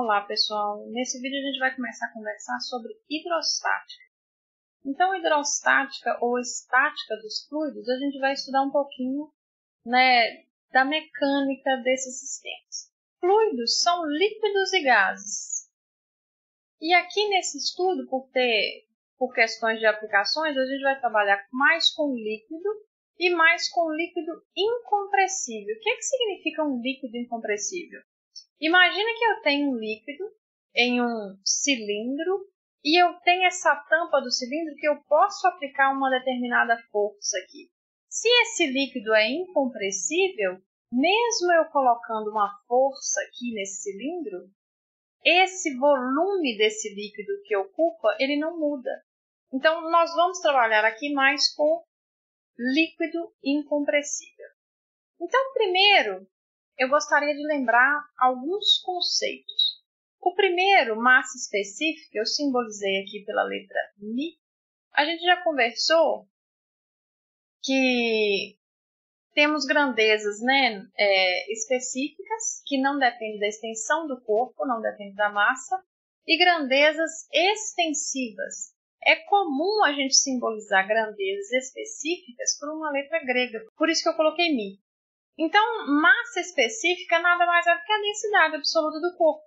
Olá pessoal, nesse vídeo a gente vai começar a conversar sobre hidrostática. Então, hidrostática ou estática dos fluidos, a gente vai estudar um pouquinho, da mecânica desses sistemas. Fluidos são líquidos e gases. E aqui nesse estudo, por questões de aplicações, a gente vai trabalhar mais com líquido e mais com líquido incompressível. O que significa um líquido incompressível? Imagina que eu tenho um líquido em um cilindro e eu tenho essa tampa do cilindro que eu posso aplicar uma determinada força aqui. Se esse líquido é incompressível, mesmo eu colocando uma força aqui nesse cilindro, esse volume desse líquido que ocupa, ele não muda. Então, nós vamos trabalhar aqui mais com líquido incompressível. Então, primeiro, eu gostaria de lembrar alguns conceitos. O primeiro, massa específica, eu simbolizei aqui pela letra Mi. A gente já conversou que temos grandezas específicas, que não dependem da extensão do corpo, não dependem da massa, e grandezas extensivas. É comum a gente simbolizar grandezas específicas por uma letra grega, por isso que eu coloquei Mi. Então, massa específica nada mais é do que a densidade absoluta do corpo,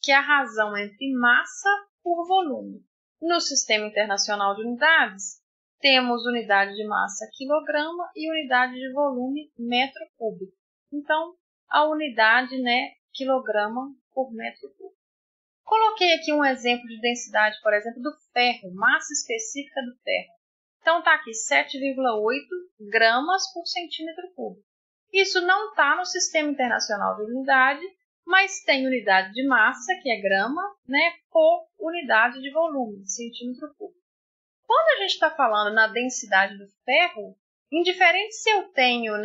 que é a razão entre massa por volume. No Sistema Internacional de Unidades, temos unidade de massa quilograma e unidade de volume metro cúbico. Então, a unidade quilograma por metro cúbico. Coloquei aqui um exemplo de densidade, por exemplo, do ferro, massa específica do ferro. Então, está aqui 7,8 gramas por centímetro cúbico. Isso não está no Sistema Internacional de Unidade, mas tem unidade de massa, que é grama, por unidade de volume, centímetro cúbico. Quando a gente está falando na densidade do ferro, indiferente se eu tenho 1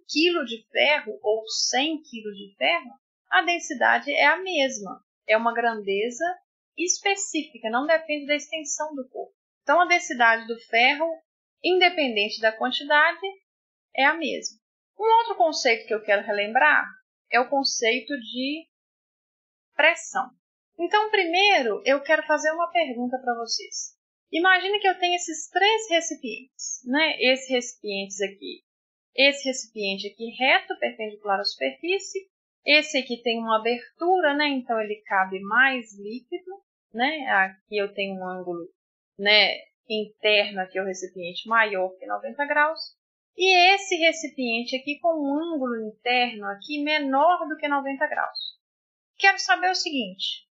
kg de ferro ou 100 kg de ferro, a densidade é a mesma. É uma grandeza específica, não depende da extensão do corpo. Então, a densidade do ferro, independente da quantidade, é a mesma. Um outro conceito que eu quero relembrar é o conceito de pressão. Então, primeiro, eu quero fazer uma pergunta para vocês. Imagine que eu tenho esses 3 recipientes, esse recipiente aqui reto, perpendicular à superfície. Esse aqui tem uma abertura, então ele cabe mais líquido, Aqui eu tenho um ângulo, interno aqui é o recipiente maior que 90 graus. E esse recipiente aqui com um ângulo interno aqui menor do que 90 graus. Quero saber o seguinte.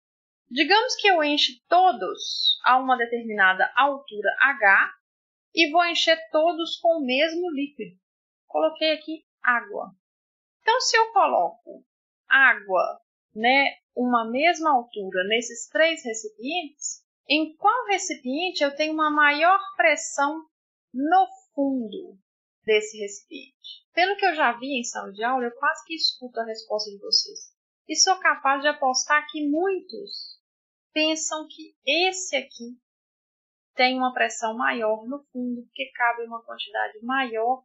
Digamos que eu enche todos a uma determinada altura H e vou encher todos com o mesmo líquido. Coloquei aqui água. Então, se eu coloco água, uma mesma altura nesses 3 recipientes, em qual recipiente eu tenho uma maior pressão no fundo desse recipiente? Pelo que eu já vi em sala de aula, eu quase que escuto a resposta de vocês. E sou capaz de apostar que muitos pensam que esse aqui tem uma pressão maior no fundo, porque cabe uma quantidade maior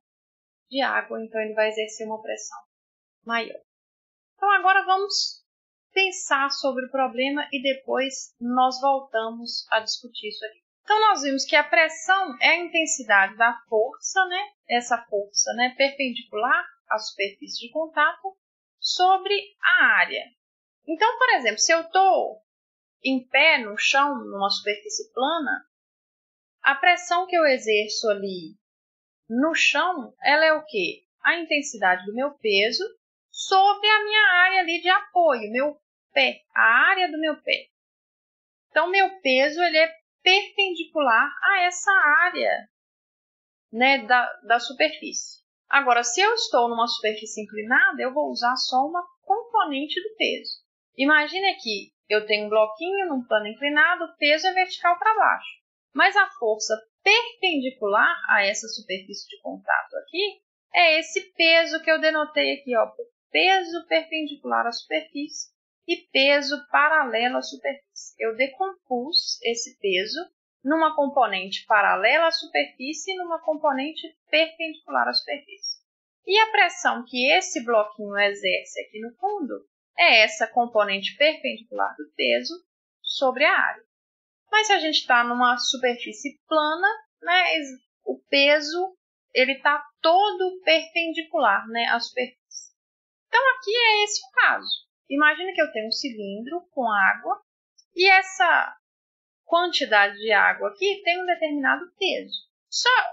de água, então ele vai exercer uma pressão maior. Então agora vamos pensar sobre o problema e depois nós voltamos a discutir isso aqui. Então, nós vimos que a pressão é a intensidade da força, essa força perpendicular à superfície de contato sobre a área. Então, por exemplo, se eu estou em pé no chão, numa superfície plana, a pressão que eu exerço ali no chão, ela é o quê? A intensidade do meu peso sobre a minha área ali de apoio, meu pé, a área do meu pé. Então, meu peso ele é perpendicular a essa área da superfície. Agora, se eu estou numa superfície inclinada, eu vou usar só uma componente do peso. Imagine aqui, eu tenho um bloquinho num plano inclinado, o peso é vertical para baixo. Mas a força perpendicular a essa superfície de contato aqui é esse peso que eu denotei aqui, peso perpendicular à superfície e peso paralelo à superfície. Eu decompus esse peso numa componente paralela à superfície e numa componente perpendicular à superfície. E a pressão que esse bloquinho exerce aqui no fundo é essa componente perpendicular do peso sobre a área. Mas se a gente está numa superfície plana, né, o peso está todo perpendicular, né, à superfície. Então, aqui é esse o caso. Imagina que eu tenho um cilindro com água e essa quantidade de água aqui tem um determinado peso.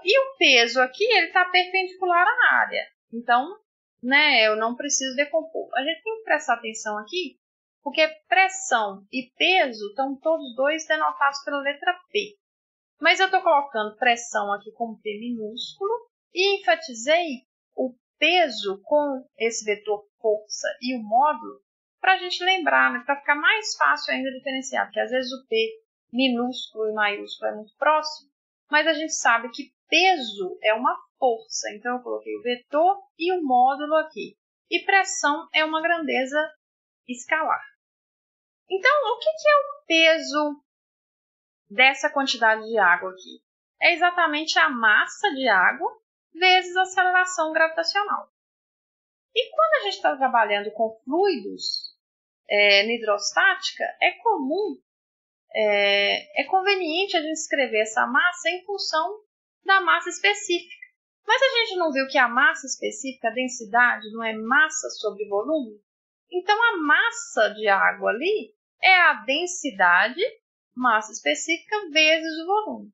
E o peso aqui está perpendicular à área. Então, né, eu não preciso decompor. A gente tem que prestar atenção aqui, porque pressão e peso estão todos dois denotados pela letra P. Mas eu estou colocando pressão aqui como P minúsculo e enfatizei o peso com esse vetor força e o módulo para a gente lembrar, né, para ficar mais fácil ainda diferenciar, porque às vezes o P minúsculo e maiúsculo é muito próximo, mas a gente sabe que peso é uma força, então eu coloquei o vetor e o módulo aqui. E pressão é uma grandeza escalar. Então, o que é o peso dessa quantidade de água aqui? É exatamente a massa de água vezes a aceleração gravitacional. E quando a gente está trabalhando com fluidos na hidrostática, é comum, é conveniente a gente escrever essa massa em função da massa específica. Mas a gente não viu que a massa específica, a densidade, não é massa sobre volume? Então, a massa de água ali é a densidade, massa específica, vezes o volume.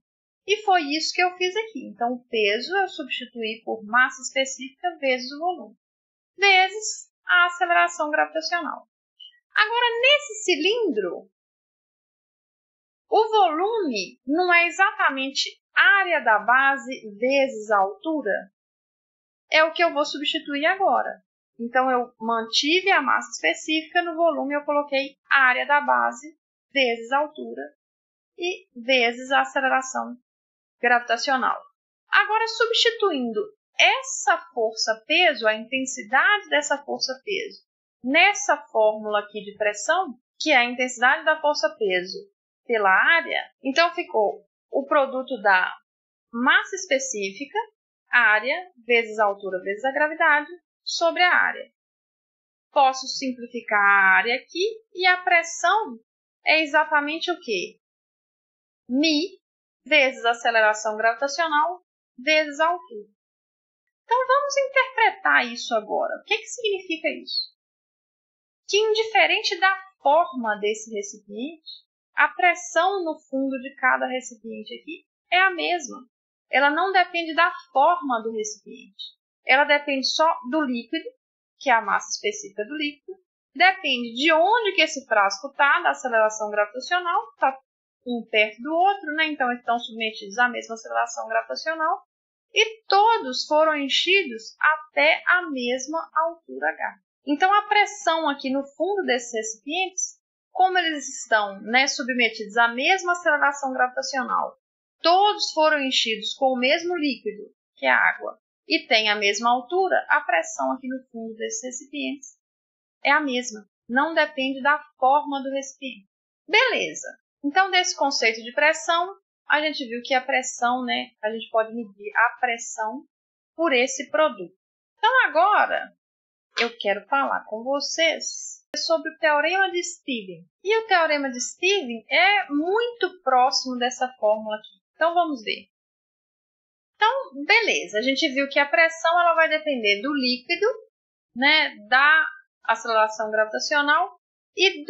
E foi isso que eu fiz aqui. Então, o peso eu substituí por massa específica vezes o volume, vezes a aceleração gravitacional. Agora, nesse cilindro, o volume não é exatamente área da base vezes a altura? É o que eu vou substituir agora. Então, eu mantive a massa específica, no volume eu coloquei a área da base vezes a altura e vezes a aceleração gravitacional. Agora, substituindo essa força-peso, a intensidade dessa força-peso, nessa fórmula aqui de pressão, que é a intensidade da força-peso pela área, então ficou o produto da massa específica, área, vezes a altura, vezes a gravidade, sobre a área. Posso simplificar a área aqui e a pressão é exatamente o quê? Mi vezes a aceleração gravitacional vezes a altura. Então, vamos interpretar isso agora. O que significa isso? Que, indiferente da forma desse recipiente, a pressão no fundo de cada recipiente aqui é a mesma. Ela não depende da forma do recipiente. Ela depende só do líquido, que é a massa específica do líquido. Depende de onde que esse frasco está, da aceleração gravitacional. Está um perto do outro, né? Então estão submetidos à mesma aceleração gravitacional. E todos foram enchidos até a mesma altura H. Então a pressão aqui no fundo desses recipientes, como eles estão, né, submetidos à mesma aceleração gravitacional, todos foram enchidos com o mesmo líquido, que é a água, e tem a mesma altura, a pressão aqui no fundo desses recipientes é a mesma. Não depende da forma do recipiente. Beleza. Então, desse conceito de pressão, a gente viu que a pressão, né, a gente pode medir a pressão por esse produto. Então, agora, eu quero falar com vocês sobre o Teorema de Stevens. E o Teorema de Stevens é muito próximo dessa fórmula aqui. Então, vamos ver. Então, beleza. A gente viu que a pressão ela vai depender do líquido, né, da aceleração gravitacional e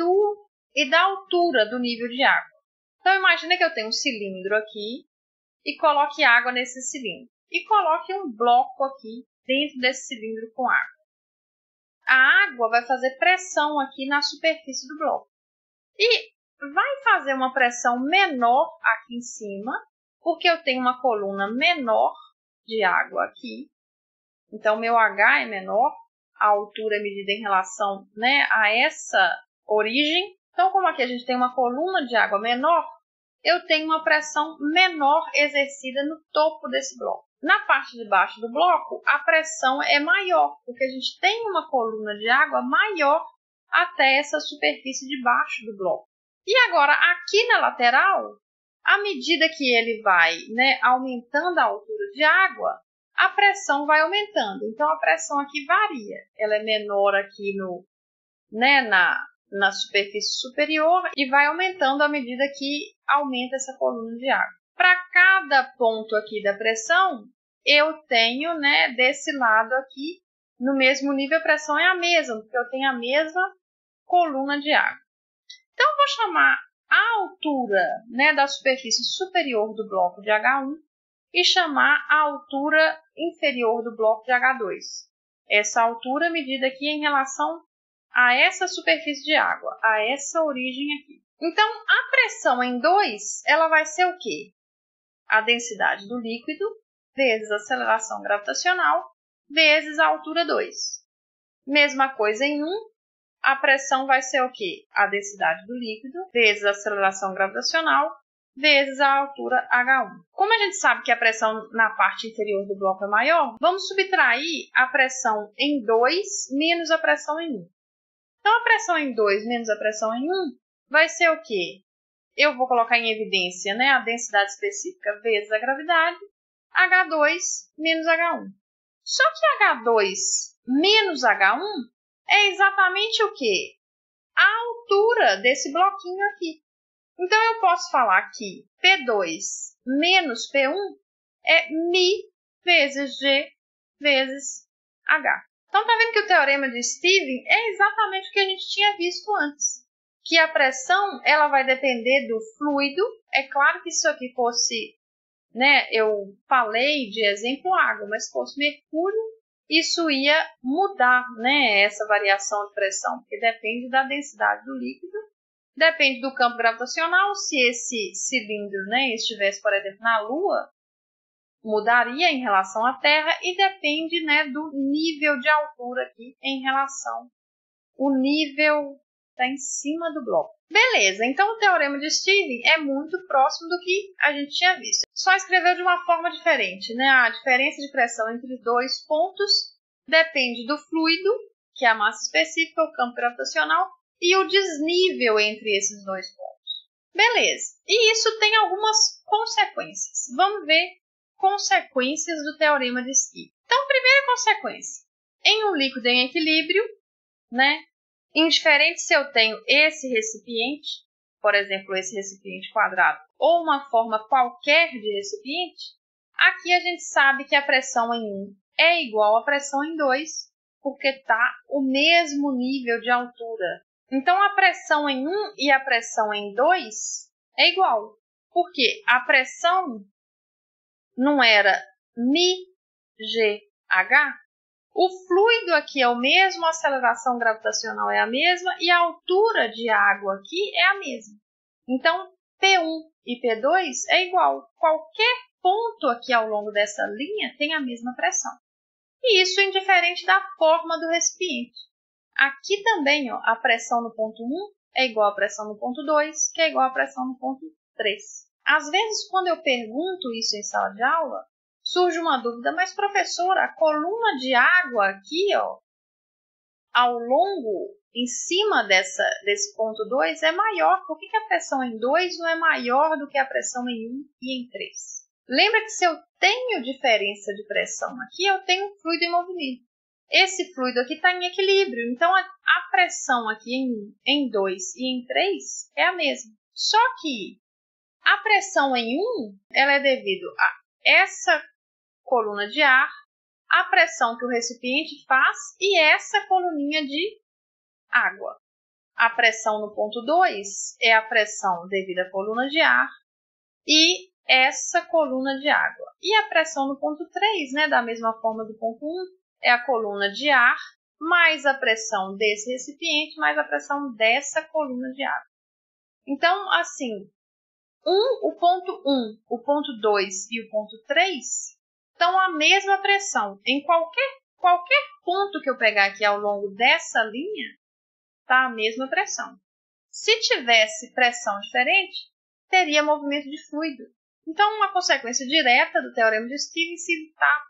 da altura do nível de água. Então, imagina que eu tenho um cilindro aqui e coloque água nesse cilindro. E coloque um bloco aqui dentro desse cilindro com água. A água vai fazer pressão aqui na superfície do bloco. E vai fazer uma pressão menor aqui em cima, porque eu tenho uma coluna menor de água aqui. Então, meu H é menor, a altura é medida em relação, né, a essa origem. Então, como aqui a gente tem uma coluna de água menor, eu tenho uma pressão menor exercida no topo desse bloco. Na parte de baixo do bloco, a pressão é maior, porque a gente tem uma coluna de água maior até essa superfície de baixo do bloco. E agora, aqui na lateral, à medida que ele vai, né, aumentando a altura de água, a pressão vai aumentando. Então, a pressão aqui varia. Ela é menor aqui né, na superfície superior e vai aumentando à medida que aumenta essa coluna de água. Para cada ponto aqui da pressão, eu tenho, né, desse lado aqui, no mesmo nível, a pressão é a mesma, porque eu tenho a mesma coluna de água. Então, eu vou chamar a altura, né, da superfície superior do bloco de H1 e chamar a altura inferior do bloco de H2. Essa altura medida aqui em relação a essa superfície de água, a essa origem aqui. Então, a pressão em 2, ela vai ser o quê? A densidade do líquido vezes a aceleração gravitacional vezes a altura 2. Mesma coisa em 1, a pressão vai ser o quê? A densidade do líquido vezes a aceleração gravitacional vezes a altura H1. Como a gente sabe que a pressão na parte inferior do bloco é maior, vamos subtrair a pressão em 2 menos a pressão em 1. Então, a pressão em 2 menos a pressão em 1 vai ser o quê? Eu vou colocar em evidência, né, a densidade específica vezes a gravidade, H2 menos H1. Só que H2 menos H1 é exatamente o quê? A altura desse bloquinho aqui. Então, eu posso falar que P2 menos P1 é μ vezes G vezes H. Então, tá vendo que o teorema de Stevens é exatamente o que a gente tinha visto antes. Que a pressão, ela vai depender do fluido. É claro que se isso aqui fosse, né, eu falei de exemplo água, mas se fosse mercúrio, isso ia mudar, né, essa variação de pressão, porque depende da densidade do líquido, depende do campo gravitacional. Se esse cilindro, né, estivesse, por exemplo, na Lua, mudaria em relação à Terra e depende, né, do nível de altura aqui em relação. O nível está em cima do bloco. Beleza, então o teorema de Stevens é muito próximo do que a gente tinha visto. Só escreveu de uma forma diferente, né? A diferença de pressão entre dois pontos depende do fluido, que é a massa específica, o campo gravitacional, e o desnível entre esses dois pontos. Beleza, e isso tem algumas consequências. Vamos ver consequências do teorema de Stevens. Então, primeira consequência, em um líquido em equilíbrio, né, indiferente se eu tenho esse recipiente, por exemplo, esse recipiente quadrado, ou uma forma qualquer de recipiente, aqui a gente sabe que a pressão em 1 é igual à pressão em 2, porque está o mesmo nível de altura. Então, a pressão em 1 e a pressão em 2 é igual, porque a pressão não era μgh, o fluido aqui é o mesmo, a aceleração gravitacional é a mesma e a altura de água aqui é a mesma. Então, P1 e P2 é igual. Qualquer ponto aqui ao longo dessa linha tem a mesma pressão. E isso indiferente da forma do recipiente. Aqui também, ó, a pressão no ponto 1 é igual à pressão no ponto 2, que é igual à pressão no ponto 3. Às vezes, quando eu pergunto isso em sala de aula, surge uma dúvida, mas professora, a coluna de água aqui, ó, ao longo, em cima desse ponto 2 é maior. Por que a pressão em 2 não é maior do que a pressão em 1 e em 3? Lembra que se eu tenho diferença de pressão aqui, eu tenho um fluido em movimento. Esse fluido aqui está em equilíbrio, então a pressão aqui em 2 e em 3 é a mesma. Só que a pressão em 1 ela é devido a essa coluna de ar, a pressão que o recipiente faz e essa coluninha de água. A pressão no ponto 2 é a pressão devido à coluna de ar e essa coluna de água. E a pressão no ponto 3, né, da mesma forma do ponto 1, é a coluna de ar mais a pressão desse recipiente mais a pressão dessa coluna de água. Então, assim, o ponto 1, o ponto 2 e o ponto 3 estão a mesma pressão. Em qualquer ponto que eu pegar aqui ao longo dessa linha, está a mesma pressão. Se tivesse pressão diferente, teria movimento de fluido. Então, uma consequência direta do teorema de Stevens, se está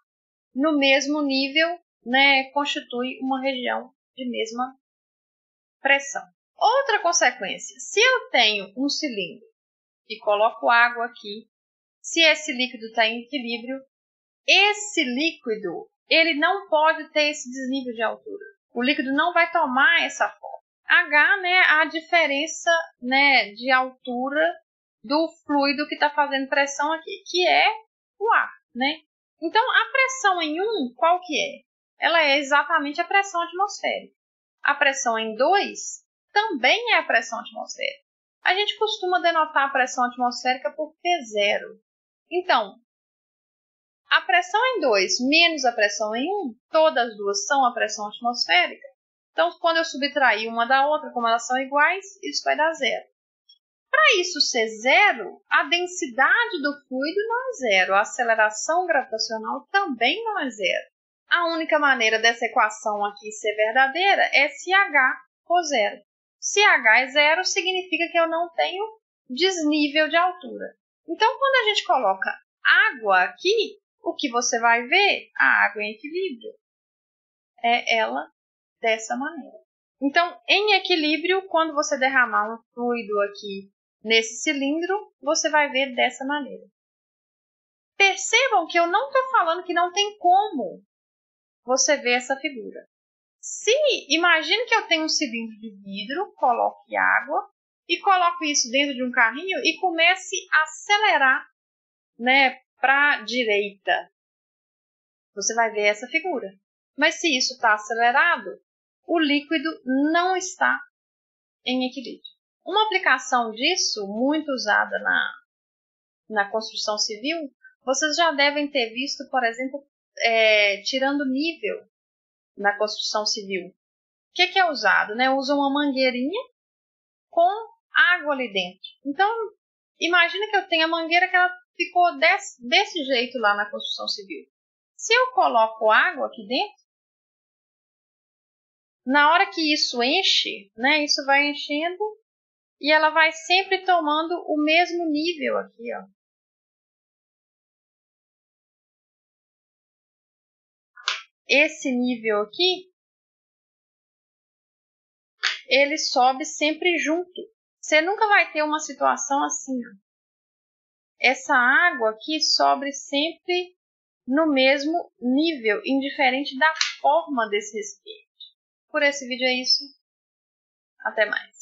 no mesmo nível, né, constitui uma região de mesma pressão. Outra consequência, se eu tenho um cilindro e coloco água aqui, se esse líquido está em equilíbrio, esse líquido ele não pode ter esse desnível de altura. O líquido não vai tomar essa forma. H, né, a diferença, né, de altura do fluido que está fazendo pressão aqui, que é o ar, né? Então, a pressão em 1, qual que é? Ela é exatamente a pressão atmosférica. A pressão em 2 também é a pressão atmosférica. A gente costuma denotar a pressão atmosférica por P0. Então, a pressão em 2 menos a pressão em 1, todas as duas são a pressão atmosférica. Então, quando eu subtrair uma da outra, como elas são iguais, isso vai dar 0. Para isso ser 0, a densidade do fluido não é 0. A aceleração gravitacional também não é 0. A única maneira dessa equação aqui ser verdadeira é se H for 0. Se H é 0, significa que eu não tenho desnível de altura. Então, quando a gente coloca água aqui, o que você vai ver? A água em equilíbrio. É ela dessa maneira. Então, em equilíbrio, quando você derramar um fluido aqui nesse cilindro, você vai ver dessa maneira. Percebam que eu não estou falando que não tem como você ver essa figura. Imagine que eu tenho um cilindro de vidro, coloque água e coloco isso dentro de um carrinho e comece a acelerar, né, para a direita. Você vai ver essa figura. Mas se isso está acelerado, o líquido não está em equilíbrio. Uma aplicação disso, muito usada na construção civil, vocês já devem ter visto, por exemplo, tirando nível na construção civil. O que é usado? Né? Usa uma mangueirinha com água ali dentro. Então, imagina que eu tenho a mangueira que ela ficou desse jeito lá na construção civil. Se eu coloco água aqui dentro, na hora que isso enche, né, isso vai enchendo e ela vai sempre tomando o mesmo nível aqui, ó. Esse nível aqui, ele sobe sempre junto. Você nunca vai ter uma situação assim, ó. Essa água aqui sobe sempre no mesmo nível, indiferente da forma desse recipiente. Por esse vídeo é isso. Até mais.